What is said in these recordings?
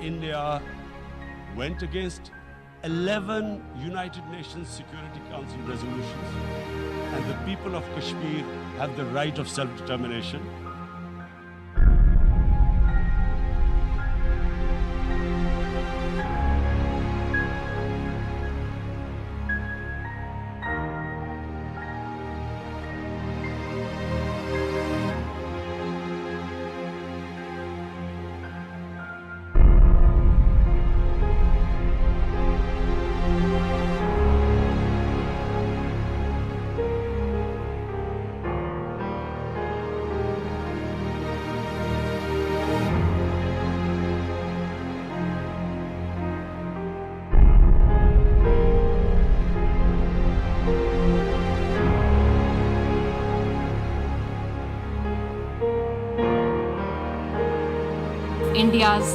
India went against 11 United Nations Security Council resolutions, and the people of Kashmir have the right of self-determination. India's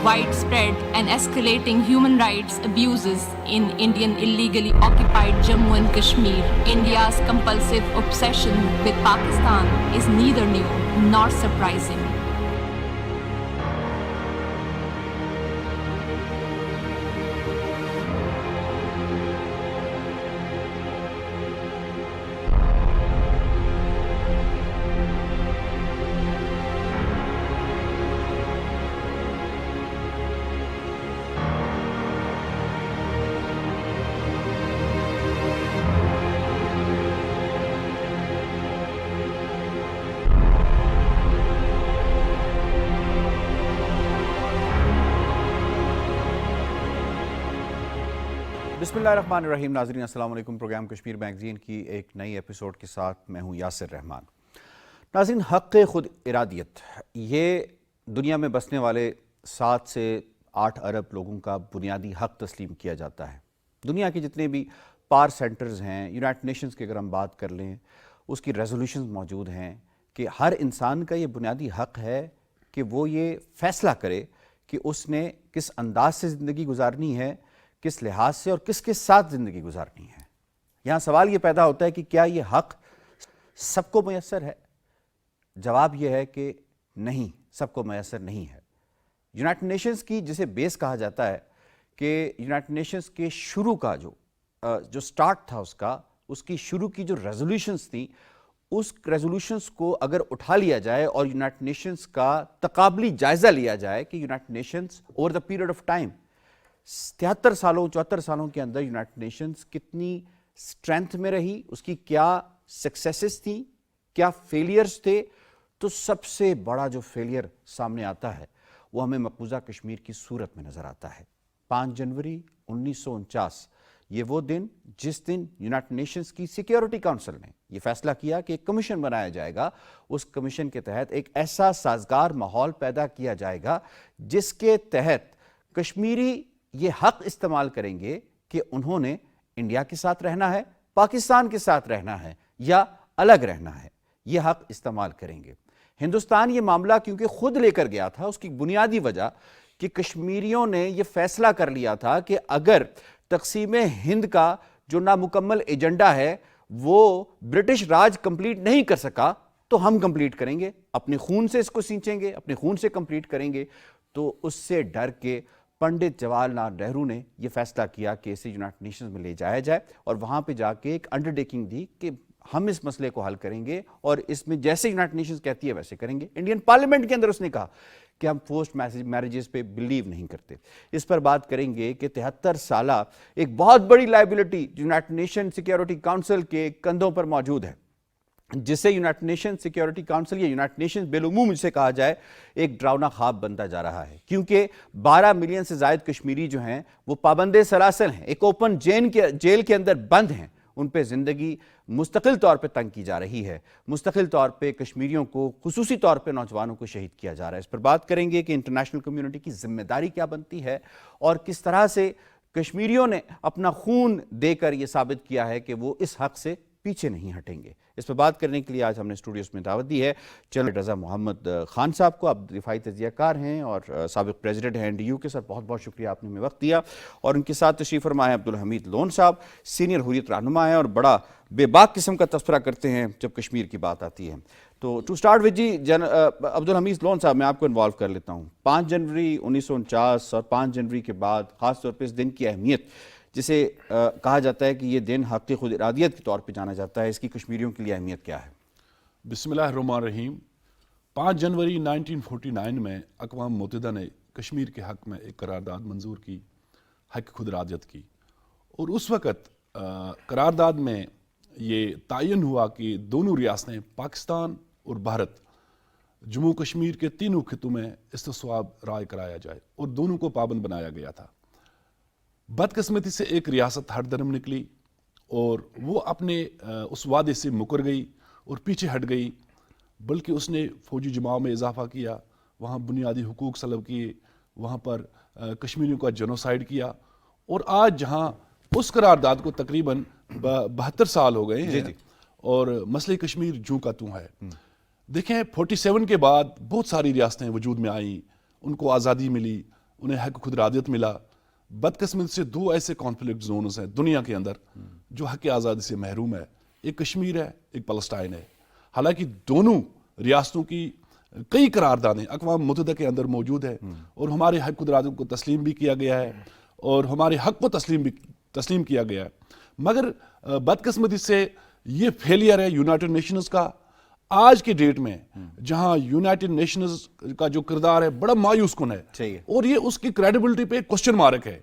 widespread and escalating human rights abuses in Indian illegally occupied Jammu and Kashmir. India's compulsive obsession with Pakistan is neither new nor surprising. بسم اللہ الرحمن الرحیم. ناظرین السلام علیکم. Programme Kashmir magazine کی ایک نئی ایپیسوڈ کے ساتھ میں ہوں یاسر رحمان. ناظرین, حق خود ارادیت یہ دنیا میں بسنے والے 7 سے 8 ارب لوگوں کا بنیادی حق تسلیم کیا جاتا ہے. دنیا کے جتنے بھی پاور سینٹرز ہیں, یونائٹڈ نیشنز کی اگر ہم بات کر لیں, اس کی ریزولوشنز موجود ہیں کہ ہر انسان کا یہ بنیادی حق ہے کہ وہ یہ فیصلہ کرے کہ اس نے کس انداز سے زندگی گزارنی ہے, کس لحاظ سے اور کس کے ساتھ زندگی گزارنی ہے. یہاں سوال یہ پیدا ہوتا ہے کہ کیا یہ حق سب کو میسر ہے؟ جواب یہ ہے کہ نہیں, سب کو میسر نہیں ہے. یونائٹڈ نیشنز کی جسے بیس کہا جاتا ہے کہ یونائٹڈ نیشنز کے شروع کا جو سٹارٹ تھا اس کی شروع کی جو ریزولوشنز تھیں, اس ریزولوشنز کو اگر اٹھا لیا جائے اور یونائٹڈ نیشنز کا تقابلی جائزہ لیا جائے کہ United nations over the period of time 73 سالوں 74 سالوں کے اندر یونائٹڈ نیشنز کتنی اسٹرینتھ میں رہی, اس کی کیا سکسیسز تھیں, کیا فیلئرز تھے, تو سب سے بڑا جو فیلئر سامنے آتا ہے وہ ہمیں مقبوضہ کشمیر کی صورت میں نظر آتا ہے. 5 جنوری 1949 یہ وہ دن جس دن یونائٹڈ نیشنز کی سیکیورٹی کونسل نے یہ فیصلہ کیا کہ ایک کمیشن بنایا جائے گا. اس کمیشن کے تحت ایک ایسا سازگار ماحول پیدا کیا جائے گا جس کے تحت کشمیری یہ حق استعمال کریں گے کہ انہوں نے انڈیا کے ساتھ رہنا ہے, پاکستان کے ساتھ رہنا ہے یا الگ رہنا ہے. یہ حق استعمال کریں گے. ہندوستان یہ معاملہ کیونکہ خود لے کر گیا تھا, اس کی بنیادی وجہ کہ کشمیریوں نے یہ فیصلہ کر لیا تھا کہ اگر تقسیم ہند کا جو نامکمل ایجنڈا ہے وہ برٹش راج کمپلیٹ نہیں کر سکا تو ہم کمپلیٹ کریں گے, اپنے خون سے اس کو سینچیں گے, اپنے خون سے کمپلیٹ کریں گے. تو اس سے ڈر کے پنڈت جواہر لال نہرو نے یہ فیصلہ کیا کہ اسے یونائٹڈ نیشنز میں لے جایا جائے اور وہاں پہ جا کے ایک انڈرٹیکنگ دی کہ ہم اس مسئلے کو حل کریں گے اور اس میں جیسے یونائٹڈ نیشنز کہتی ہے ویسے کریں گے. انڈین پارلیمنٹ کے اندر اس نے کہا کہ ہم فورسڈ میرجز پہ بلیو نہیں کرتے. اس پر بات کریں گے کہ 73 سالہ ایک بہت بڑی liability United nation security council کے کندھوں پر موجود ہے, جسے یونائٹڈ نیشن سیکیورٹی کونسل یا یونائٹڈ نیشن بالعموم جسے کہا جائے ایک ڈراؤنا خواب بنتا جا رہا ہے, کیونکہ 12 ملین سے زائد کشمیری جو ہیں وہ پابند سلاسل ہیں, ایک اوپن جیل کے اندر بند ہیں. ان پہ زندگی مستقل طور پہ تنگ کی جا رہی ہے, مستقل طور پہ کشمیریوں کو, خصوصی طور پہ نوجوانوں کو شہید کیا جا رہا ہے. اس پر بات کریں گے کہ انٹرنیشنل کمیونٹی کی ذمہ داری کیا بنتی ہے اور کس طرح سے کشمیریوں نے اپنا خون دے کر یہ ثابت کیا ہے کہ وہ اس حق سے پیچھے نہیں ہٹیں گے. اس پہ بات کرنے کے لیے آج ہم نے اسٹوڈیوز میں دعوت دی ہے جنرل رضا محمد خان صاحب کو. آپ دفاعی تجزیہ کار ہیں اور سابق پریزیڈنٹ ہیں NDU کے. سر بہت بہت شکریہ آپ نے ہمیں وقت دیا. اور ان کے ساتھ تشریف فرما ہے عبدالحمید لون صاحب, سینئر حریت رہنما ہیں اور بڑا بے باک قسم کا تذکرہ کرتے ہیں جب کشمیر کی بات آتی ہے. تو to start with ji Abdul Hamid Lone صاحب, میں آپ کو انوالو کر لیتا ہوں. 5 جنوری 1949 اور 5 جنوری کے بعد خاص طور پہ اس دن کی اہمیت, جسے کہا جاتا ہے کہ یہ دن حق خود ارادیت کے طور پہ جانا جاتا ہے, اس کی کشمیریوں کے لیے اہمیت کیا ہے؟ بسم اللہ الرحمن الرحیم. 5 جنوری 1949 میں اقوام متحدہ نے کشمیر کے حق میں ایک قرارداد منظور کی, حق خود ارادیت کی. اور اس وقت قرارداد میں یہ تعین ہوا کہ دونوں ریاستیں پاکستان اور بھارت جموں کشمیر کے تینوں خطوں میں استصواب رائے کرایا جائے اور دونوں کو پابند بنایا گیا تھا. بدقسمتی سے ایک ریاست ہٹ درم نکلی اور وہ اپنے اس وعدے سے مکر گئی اور پیچھے ہٹ گئی, بلکہ اس نے فوجی جماعوں میں اضافہ کیا, وہاں بنیادی حقوق سلب کیے, وہاں پر کشمیریوں کا جنوسائیڈ کیا. اور آج جہاں اس قرارداد کو تقریباً 72 سال ہو گئے ہیں اور مسئلہ کشمیر جوں کا توں ہے. دیکھیں 47 کے بعد بہت ساری ریاستیں وجود میں آئیں, ان کو آزادی ملی, انہیں حق خود ارادیت ملا. بدقسمتی سے 2 ایسے کانفلکٹ زونز ہیں دنیا کے اندر جو حق آزادی سے محروم ہے, ایک کشمیر ہے, ایک فلسطین ہے. حالانکہ دونوں ریاستوں کی کئی قراردادیں اقوام متحدہ کے اندر موجود ہے اور ہمارے حق خود ارادیت کو تسلیم بھی کیا گیا ہے اور ہمارے حق کو تسلیم کیا گیا ہے. مگر بدقسمتی سے یہ فیلئر ہے یونائٹڈ نیشنز کا آج کی ڈیٹ میں, جہاں یونائٹڈ نیشنز کا جو کردار ہے بڑا مایوس کن ہے اور یہ اس کی کریڈیبلٹی پہ کوسچن مارک ہے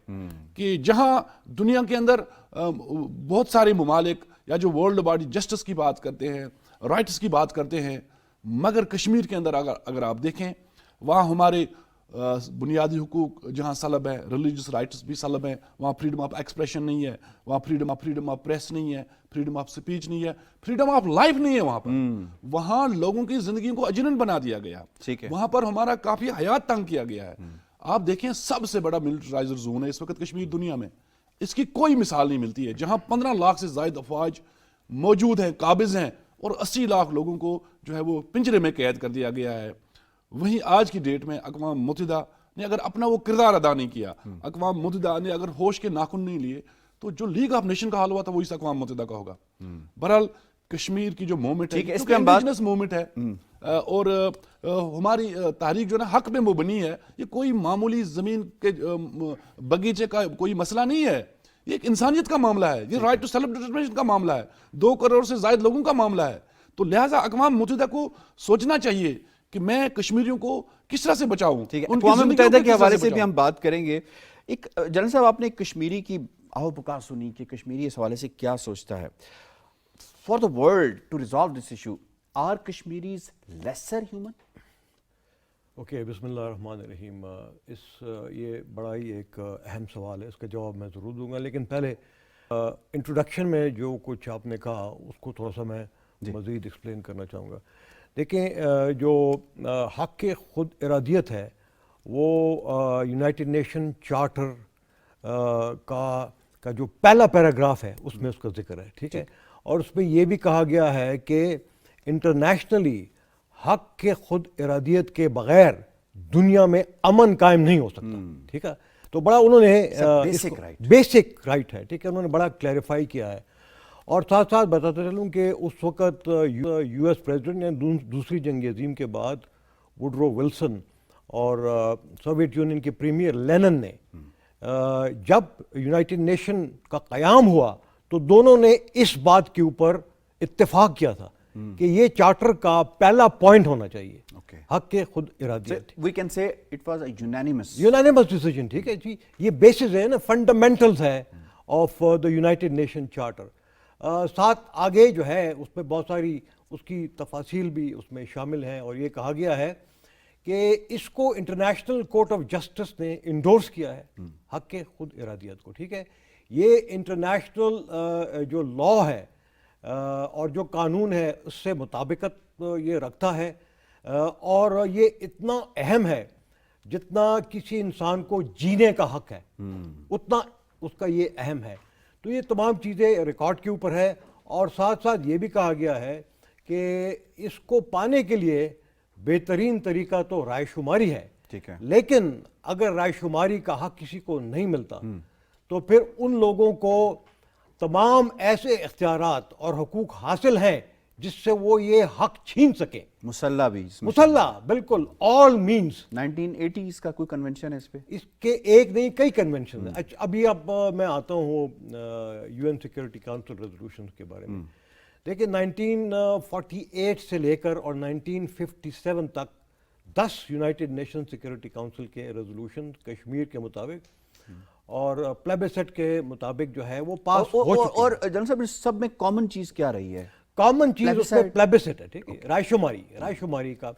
کہ جہاں دنیا کے اندر بہت سارے ممالک یا جو ورلڈ باڈی جسٹس کی بات کرتے ہیں, رائٹس کی بات کرتے ہیں, مگر کشمیر کے اندر اگر آپ دیکھیں وہاں ہمارے بنیادی حقوق جہاں سلب ہے, ریلیجس رائٹس بھی سلب ہیں, وہاں فریڈم آف ایکسپریشن نہیں ہے, وہاں فریڈم آف پریس نہیں ہے, فریڈم آف سپیچ نہیں ہے, فریڈم آف لائف نہیں ہے. وہاں پر وہاں لوگوں کی زندگیوں کو اجنن بنا دیا گیا, وہاں پر ہمارا کافی حیات تنگ کیا گیا ہے. آپ دیکھیں سب سے بڑا ملٹرائزر زون ہے اس وقت کشمیر دنیا میں, اس کی کوئی مثال نہیں ملتی ہے, جہاں 15 لاکھ سے زائد افواج موجود ہیں, قابض ہیں, اور 80 لاکھ لوگوں کو جو ہے وہ پنجرے میں قید کر دیا گیا ہے. وہیں آج کی ڈیٹ میں اقوام متحدہ نے اگر اپنا وہ کردار ادا نہیں کیا, اقوام متحدہ نے اگر ہوش کے ناخن نہیں لیے, تو جو لیگ آف نیشن کا حال ہوا تھا وہ اس اقوام متحدہ کا ہوگا. بہرحال کشمیر کی جو موومنٹ ہے انڈیجنس موومنٹ ہے اور ہماری تحریک جو ہے نا حق میں مبنی ہے, یہ کوئی معمولی زمین کے بگیچے کا کوئی مسئلہ نہیں ہے, یہ ایک انسانیت کا معاملہ ہے, یہ رائٹ ٹو سیلف ڈٹرمنیشن کا معاملہ ہے, 2 کروڑ سے زائد لوگوں کا معاملہ ہے. تو لہٰذا اقوام متحدہ کو سوچنا چاہیے کہ میں کشمیریوں کو کس طرح سے بچاؤں. اقوام متحدہ کے حوالے سے بھی ہم بات کریں گے. ایک جنرل صاحب, آپ نے کشمیری کی آہو پکار سنی کہ کشمیری اس حوالے سے کیا سوچتا ہے. For the world to resolve this issue, are Kashmiris lesser human? Okay, بسم اللہ الرحمن الرحیم. یہ بڑا ہی ایک اہم سوال ہے, اس کا جواب میں ضرور دوں گا, لیکن پہلے انٹروڈکشن میں جو کچھ آپ نے کہا اس کو تھوڑا سا میں مزید ایکسپلین کرنا چاہوں گا. دیکھیں, جو حق خود ارادیت ہے وہ یونائٹڈ نیشن چارٹر کا جو پہلا پیراگراف ہے اس میں اس کا ذکر ہے, ٹھیک ہے, اور اس میں یہ بھی کہا گیا ہے کہ انٹرنیشنلی حق کے خود ارادیت کے بغیر دنیا میں امن قائم نہیں ہو سکتا, ٹھیک ہے. تو بڑا انہوں نے بیسک رائٹ ہے, ٹھیک ہے, انہوں نے بڑا کلیریفائی کیا ہے. اور ساتھ ساتھ بتاتا چلوں کہ اس وقت یو ایس پریزیڈنٹ نے دوسری جنگ عظیم کے بعد وڈرو ولسن اور سوویت یونین کے پریمیئر لینن نے جب یونائٹڈ نیشن کا قیام ہوا تو دونوں نے اس بات کے اوپر اتفاق کیا تھا کہ یہ چارٹر کا پہلا پوائنٹ ہونا چاہیے حق کے خود ارادیت. We can say it was a unanimous decision, ٹھیک ہے جی. یہ بیسز ہے نا, فنڈامنٹلز ہے of the United Nation charter. ساتھ آگے جو ہے اس میں بہت ساری اس کی تفاصیل بھی اس میں شامل ہیں, اور یہ کہا گیا ہے کہ اس کو انٹرنیشنل کورٹ آف جسٹس نے انڈورس کیا ہے حق کے خود ارادیت کو, ٹھیک ہے. یہ انٹرنیشنل جو لا ہے اور جو قانون ہے اس سے مطابقت یہ رکھتا ہے, اور یہ اتنا اہم ہے جتنا کسی انسان کو جینے کا حق ہے اتنا اس کا یہ اہم ہے. تو یہ تمام چیزیں ریکارڈ کے اوپر ہے, اور ساتھ ساتھ یہ بھی کہا گیا ہے کہ اس کو پانے کے لیے بہترین طریقہ تو رائے شماری ہے. ٹھیک ہے. لیکن اگر رائے شماری کا حق کسی کو نہیں ملتا تو پھر ان لوگوں کو تمام ایسے اختیارات اور حقوق حاصل ہیں جس سے وہ یہ حق چھین سکیں. مسلح بھی مسلح بالکل آل مینز. 1980s کا کوئی کنونشن ہے اس پہ؟ اس کے ایک نہیں کئی کنونشن ہیں. ابھی اب میں آتا ہوں U N security council resolution کے بارے میں. دیکھیں 1948 سے لے کر اور 1957 تک 10 یونائٹڈ نیشن سیکورٹی کاؤنسل کے ریزولوشن کشمیر کے مطابق اور پلیبسٹ کے مطابق جو ہے وہ پاس ہو چکی ہیں. اور جنرل صاحب سب میں کامن چیز کیا رہی ہے؟ کامن چیز اس میں پلیبسٹ ہے. ٹھیک ہے. رائے شماری کا.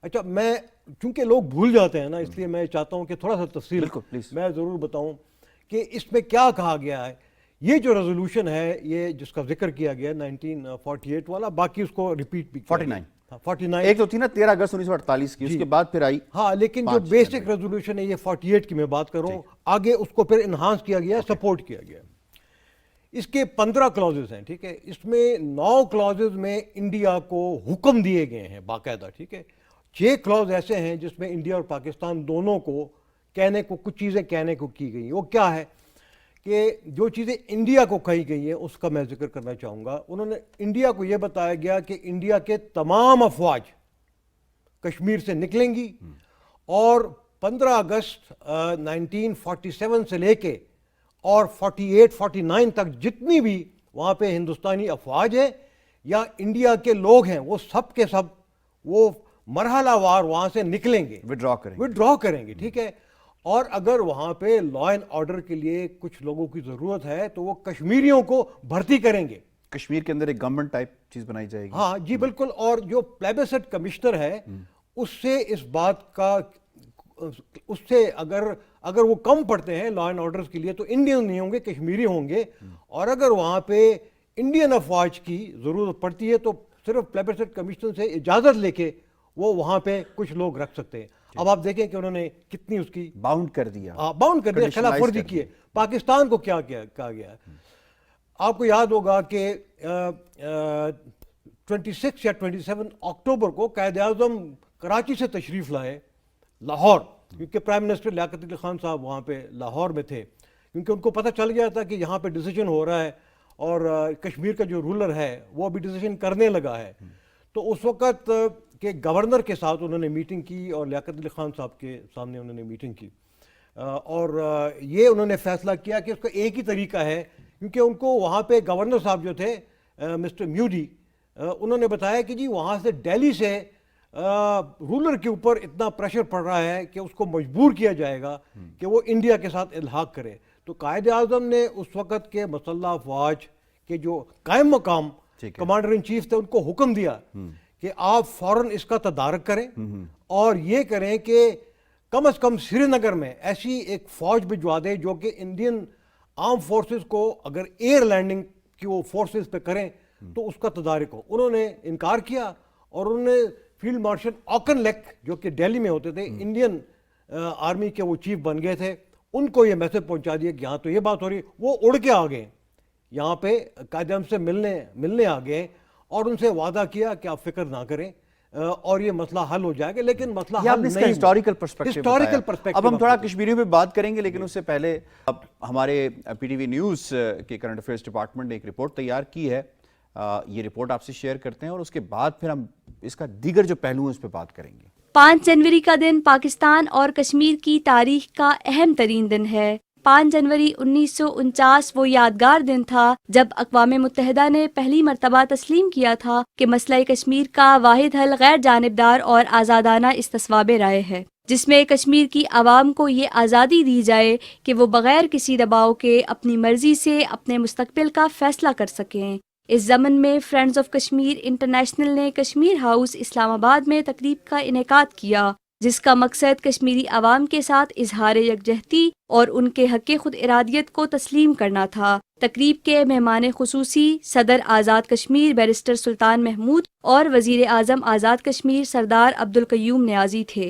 اچھا میں چونکہ لوگ بھول جاتے ہیں نا اس لیے میں چاہتا ہوں کہ تھوڑا سا تفصیل میں ضرور بتاؤں کہ اس میں کیا کہا گیا ہے. یہ جو ریزولوشن ہے یہ جس کا ذکر کیا گیا 1948 والا, باقی اس کو ریپیٹ بھی 49 ایک تو تھی نا 13 اگست 1948 کی, اس کے بعد پھر آئی. ہاں لیکن جو بیسک ریزولوشن ہے یہ 48 کی میں بات کر رہا ہوں. آگے اس کو پھر انہانس کیا گیا, سپورٹ کیا گیا. اس کے 15 کلازز ہیں. ٹھیک ہے. اس میں 9 کلازز میں انڈیا کو حکم دیے گئے ہیں باقاعدہ. ٹھیک ہے. 6 کلاز ایسے ہیں جس میں انڈیا اور پاکستان دونوں کو کچھ چیزیں کہنے کو کی گئی ہیں. وہ کیا ہے کہ جو چیزیں انڈیا کو کہی گئی ہیں اس کا میں ذکر کرنا چاہوں گا. انہوں نے انڈیا کو یہ بتایا گیا کہ انڈیا کے تمام افواج کشمیر سے نکلیں گی اور 15 اگست 1947 سے لے کے اور 48-49 تک جتنی بھی وہاں پہ ہندوستانی افواج ہیں یا انڈیا کے لوگ ہیں وہ سب کے سب وہ مرحلہ وار وہاں سے نکلیں گے, وڈرا کریں گے. ٹھیک ہے. اور اگر وہاں پہ لا اینڈ آرڈر کے لیے کچھ لوگوں کی ضرورت ہے تو وہ کشمیریوں کو بھرتی کریں گے. کشمیر کے اندر ایک گورنمنٹ ٹائپ چیز بنائی جائے گی. ہاں جی بالکل. اور جو پلیبسٹ کمشنر ہے اس سے اس بات کا اس سے اگر وہ کم پڑتے ہیں لا اینڈ آرڈر کے لیے تو انڈین نہیں ہوں گے, کشمیری ہوں گے. اور اگر وہاں پہ انڈین افواج کی ضرورت پڑتی ہے تو صرف پلیبسٹ کمشنر سے اجازت لے کے وہ وہاں پہ کچھ لوگ رکھ سکتے ہیں. اب آپ دیکھیں کہ انہوں نے کتنی اس کی باؤنڈ کر دیا, خلاف ورزی کی ہے. پاکستان کو کیا کہا گیا. آپ کو یاد ہوگا کہ 26 یا 27 اکتوبر کو قائد اعظم کراچی سے تشریف لائے لاہور, کیونکہ پرائم منسٹر لیاقت علی خان صاحب وہاں پہ لاہور میں تھے, کیونکہ ان کو پتہ چل گیا تھا کہ یہاں پہ ڈیسیجن ہو رہا ہے اور کشمیر کا جو رولر ہے وہ ابھی ڈیسیجن کرنے لگا ہے. تو اس وقت کہ گورنر کے ساتھ انہوں نے میٹنگ کی اور لیاقت علی خان صاحب کے سامنے انہوں نے میٹنگ کی اور یہ انہوں نے فیصلہ کیا کہ اس کا ایک ہی طریقہ ہے, کیونکہ ان کو وہاں پہ گورنر صاحب جو تھے مسٹر میوڈی انہوں نے بتایا کہ جی وہاں سے دہلی سے رولر کے اوپر اتنا پریشر پڑ رہا ہے کہ اس کو مجبور کیا جائے گا کہ وہ انڈیا کے ساتھ الحاق کرے. تو قائد اعظم نے اس وقت کے مسلح افواج کے جو قائم مقام کمانڈر ان چیف تھے ان کو حکم دیا کہ آپ فوراً اس کا تدارک کریں اور یہ کریں کہ کم از کم سری نگر میں ایسی ایک فوج بھجوا دیں جو کہ انڈین آرم فورسز کو اگر ایئر لینڈنگ کی وہ فورسز پہ کریں تو اس کا تدارک ہو. انہوں نے انکار کیا اور انہوں نے فیلڈ مارشل آکن لیک جو کہ دہلی میں ہوتے تھے, انڈین آرمی کے وہ چیف بن گئے تھے, ان کو یہ میسج پہنچا دیا کہ یہاں تو یہ بات ہو رہی. وہ اڑ کے آ گئے یہاں پہ قائد اعظم سے ملنے آ گئے اور ان سے وعدہ کیا کہ آپ فکر نہ کریں اور یہ مسئلہ حل ہو جائے گا. لیکن مسئلہ حل نہیں. Historical perspective. اب ہم تھوڑا کشمیریوں پہ بات کریں گے لیکن اس سے پہلے اب ہمارے پی ٹی وی نیوز کے کرنٹ افیئرس ڈپارٹمنٹ نے ایک رپورٹ تیار کی ہے, یہ رپورٹ آپ سے شیئر کرتے ہیں اور اس کے بعد پھر ہم اس کا دیگر جو پہلو ہیں اس پہ بات کریں گے. 5 جنوری کا دن پاکستان اور کشمیر کی تاریخ کا اہم ترین دن ہے. 5 جنوری 1949 وہ یادگار دن تھا جب اقوام متحدہ نے پہلی مرتبہ تسلیم کیا تھا کہ مسئلہ کشمیر کا واحد حل غیر جانبدار اور آزادانہ استصواب رائے ہے, جس میں کشمیر کی عوام کو یہ آزادی دی جائے کہ وہ بغیر کسی دباؤ کے اپنی مرضی سے اپنے مستقبل کا فیصلہ کر سکیں. اس ضمن میں فرینڈز آف کشمیر انٹرنیشنل نے کشمیر ہاؤس اسلام آباد میں تقریب کا انعقاد کیا, جس کا مقصد کشمیری عوام کے ساتھ اظہار یکجہتی اور ان کے حق خود ارادیت کو تسلیم کرنا تھا. تقریب کے مہمان خصوصی صدر آزاد کشمیر بیرسٹر سلطان محمود اور وزیر اعظم آزاد کشمیر سردار عبدالقیوم نیازی تھے.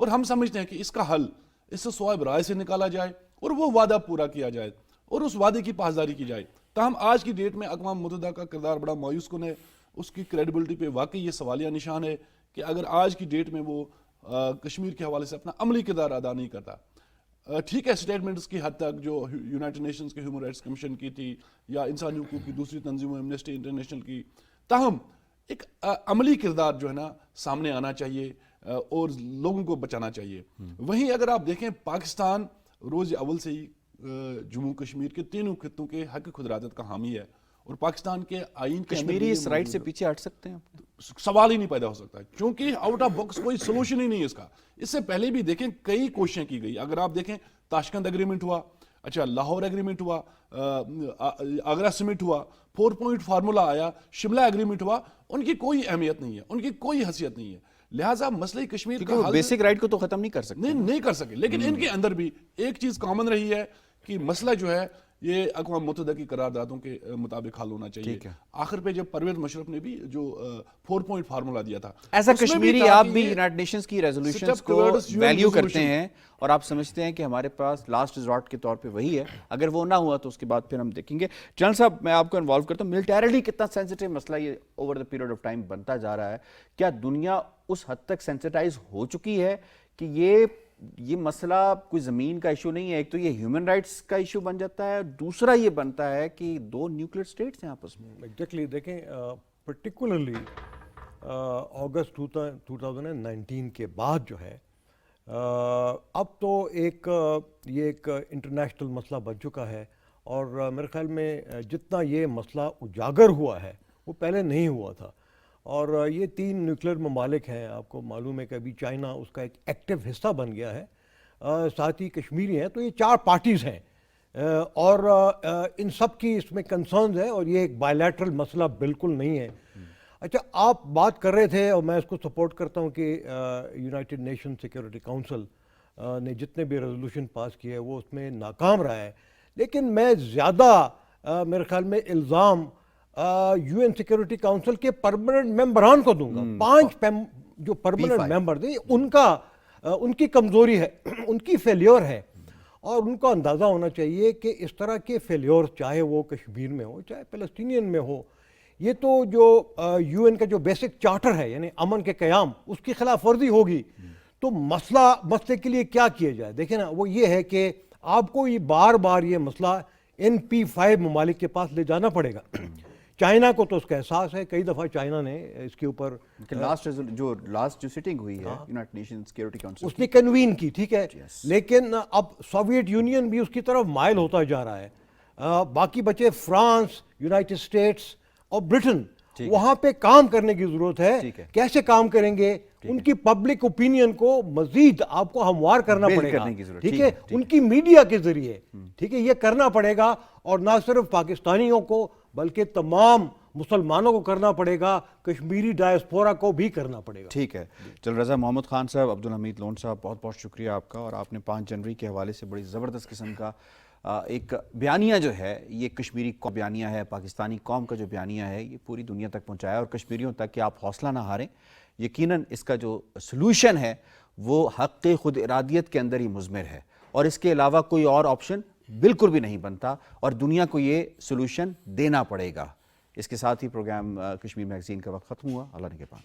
اور ہم سمجھتے ہیں کہ اس کا حل اس سے صواب رائے سے نکالا جائے اور وہ وعدہ پورا کیا جائے اور اس وعدے کی پاسداری کی جائے. تاہم آج کی ڈیٹ میں اقوام متحدہ کا کردار بڑا مایوس کن ہے. اس کی کریڈیبلٹی پہ واقعی یہ سوالیہ نشان ہے کہ اگر آج کی ڈیٹ میں وہ کشمیر کے حوالے سے اپنا عملی کردار ادا نہیں کرتا. ٹھیک ہے اسٹیٹمنٹس کی حد تک جو یونائٹڈ نیشنز کے ہیومن رائٹس کمیشن کی تھی یا انسانی حقوق کی دوسری تنظیموں ایمنسٹی انٹرنیشنل کی, تاہم ایک عملی کردار جو ہے نا سامنے آنا چاہیے اور لوگوں کو بچانا چاہیے. وہیں اگر آپ دیکھیں پاکستان روز اول سے ہی جموں کشمیر کے تینوں خطوں کے حق خود ارادت کا حامی ہے اور پاکستان کے آئین کے کشمیری اس رائٹ سے پیچھے ہٹ سکتے ہیں؟ سوال ہی نہیں پیدا ہو سکتا کیونکہ آؤٹ آف باکس کوئی سولوشن ہی نہیں ہے اس کا. اس سے پہلے بھی دیکھیں کئی کوششیں کی گئی. اگر آپ دیکھیں تاشکند ایگریمنٹ ہوا, اچھا لاہور ایگریمنٹ ہوا, آگرہ سمٹ ہوا, 4 پوائنٹ فارمولا آیا, شملہ ایگریمنٹ ہوا, ان کی کوئی اہمیت نہیں ہے, ان کی کوئی حیثیت نہیں ہے. لہٰذا مسئلہ کشمیر کا حل بیسک رائٹ کو تو ختم نہیں کر سکتے, نہیں کر سکے, لیکن ان کے اندر بھی ایک چیز کامن رہی ہے کہ مسئلہ جو ہے یہ اقوام متحدہ کی قراردادوں کے مطابق حل ہونا چاہیے. آخر پہ جب پرویز مشرف نے بھی جو 4 پوائنٹ فارمولا دیا تھا, ایسا کشمیری آپ بھی یونائٹڈ نیشنز کی ریزولوشنز کو ویلیو کرتے ہیں اور آپ سمجھتے ہیں کہ ہمارے پاس لاسٹ ریزورٹ کے طور پہ وہی ہے, اگر وہ نہ ہوا تو اس کے بعد پھر ہم دیکھیں گے. جنرل صاحب میں آپ کو انوالو کرتا ہوں, ملٹریلی کتنا سینسٹیو مسئلہ یہ over the period of time بنتا جا رہا ہے؟ کیا دنیا اس حد تک سینسٹائز ہو چکی ہے کہ یہ مسئلہ کوئی زمین کا ایشو نہیں ہے؟ ایک تو یہ ہیومن رائٹس کا ایشو بن جاتا ہے, دوسرا یہ بنتا ہے کہ 2 نیوکلیئر اسٹیٹس ہیں آپس میں. ایگزیکٹلی دیکھیں پرٹیکولرلی اگست 2019 کے بعد جو ہے اب تو یہ ایک انٹرنیشنل مسئلہ بن چکا ہے اور میرے خیال میں جتنا یہ مسئلہ اجاگر ہوا ہے وہ پہلے نہیں ہوا تھا. اور یہ 3 نیوکلیئر ممالک ہیں, آپ کو معلوم ہے کہ ابھی چائنا اس کا ایک ایکٹیو حصہ بن گیا ہے, ساتھ ہی کشمیری ہیں, تو یہ 4 پارٹیز ہیں اور ان سب کی اس میں کنسرنز ہے اور یہ ایک بائیلیٹرل مسئلہ بالکل نہیں ہے. اچھا آپ بات کر رہے تھے اور میں اس کو سپورٹ کرتا ہوں کہ یونائٹڈ نیشن سیکیورٹی کونسل نے جتنے بھی ریزولوشن پاس کیے وہ اس میں ناکام رہا ہے, لیکن میں زیادہ میرے خیال میں الزام یو این سیکیورٹی کاؤنسل کے پرماننٹ ممبران کو دوں گا. 5 جو پرماننٹ ممبر تھے ان کی کمزوری ہے, ان کی فیلیور ہے, اور ان کو اندازہ ہونا چاہیے کہ اس طرح کے فیلیور چاہے وہ کشمیر میں ہو چاہے فلسطینین میں ہو, یہ تو جو یو این کا جو بیسک چارٹر ہے یعنی امن کے قیام, اس کی خلاف ورزی ہوگی. تو مسئلے کے لیے کیا کیا جائے؟ دیکھیں نا, وہ یہ ہے کہ آپ کو یہ بار یہ مسئلہ NP5 ممالک کے پاس لے جانا پڑے گا. چائنا کو تو اس کا احساس ہے, کئی دفعہ چائنا نے اس کے اوپر لاسٹ جو سٹنگ ہوئی ہے یونائٹڈ نیشن سیکیورٹی کونسل اس نے کنوین کی, ٹھیک ہے, لیکن اب سوویت یونین بھی اس کی طرف مائل ہوتا جا رہا ہے. باقی بچے فرانس, یونائٹڈ اسٹیٹس اور برٹن, وہاں پہ کام کرنے کی ضرورت ہے. کیسے کام کریں گے؟ ان کی پبلک اوپینین کو مزید آپ کو ہموار کرنا پڑے گا, ٹھیک ہے, ان کی میڈیا کے ذریعے, ٹھیک ہے, یہ کرنا پڑے گا. اور نہ صرف پاکستانیوں کو بلکہ تمام مسلمانوں کو کرنا پڑے گا, کشمیری ڈائسپورا کو بھی کرنا پڑے گا. ٹھیک ہے. چل رضا محمد خان صاحب, عبدالحمید لون صاحب, بہت بہت شکریہ آپ کا, اور آپ نے 5 جنوری کے حوالے سے بڑی زبردست قسم کا ایک بیانیہ جو ہے, یہ کشمیری بیانیہ ہے, پاکستانی قوم کا جو بیانیہ ہے, یہ پوری دنیا تک پہنچایا, اور کشمیریوں تک کہ آپ حوصلہ نہ ہاریں. یقیناً اس کا جو سلوشن ہے وہ حق خود ارادیت کے اندر ہی مضمر ہے, اور اس کے علاوہ کوئی اور آپشن بالکل بھی نہیں بنتا, اور دنیا کو یہ سلوشن دینا پڑے گا. اس کے ساتھ ہی پروگرام کشمیر میگزین کا وقت ختم ہوا. اللہ نگہبان.